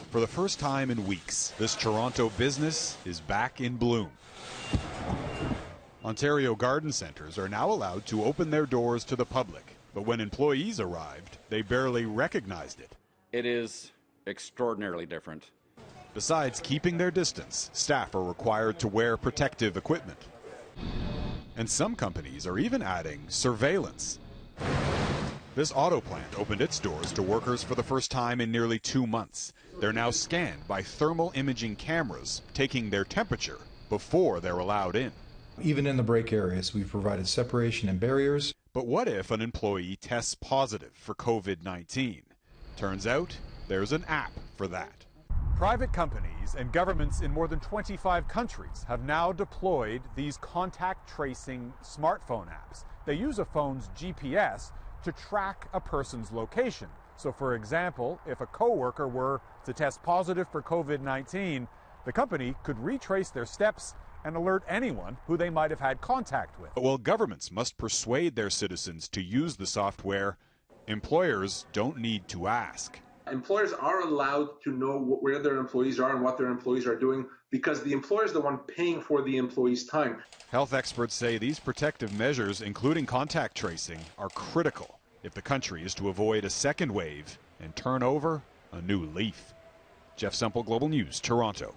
For the first time in weeks, this Toronto business is back in bloom. Ontario garden centres are now allowed to open their doors to the public, but when employees arrived, they barely recognized it. It is extraordinarily different. Besides keeping their distance, staff are required to wear protective equipment. And some companies are even adding surveillance. This auto plant opened its doors to workers for the first time in nearly 2 months. They're now scanned by thermal imaging cameras, taking their temperature before they're allowed in. Even in the break areas, we've provided separation and barriers. But what if an employee tests positive for COVID-19? Turns out there's an app for that. Private companies and governments in more than 25 countries have now deployed these contact tracing smartphone apps. They use a phone's GPS to track a person's location. So for example, if a coworker were to test positive for COVID-19, the company could retrace their steps and alert anyone who they might have had contact with. But while governments must persuade their citizens to use the software, employers don't need to ask. Employers are allowed to know where their employees are and what their employees are doing because the employer is the one paying for the employee's time. Health experts say these protective measures, including contact tracing, are critical if the country is to avoid a second wave and turn over a new leaf. Jeff Semple, Global News, Toronto.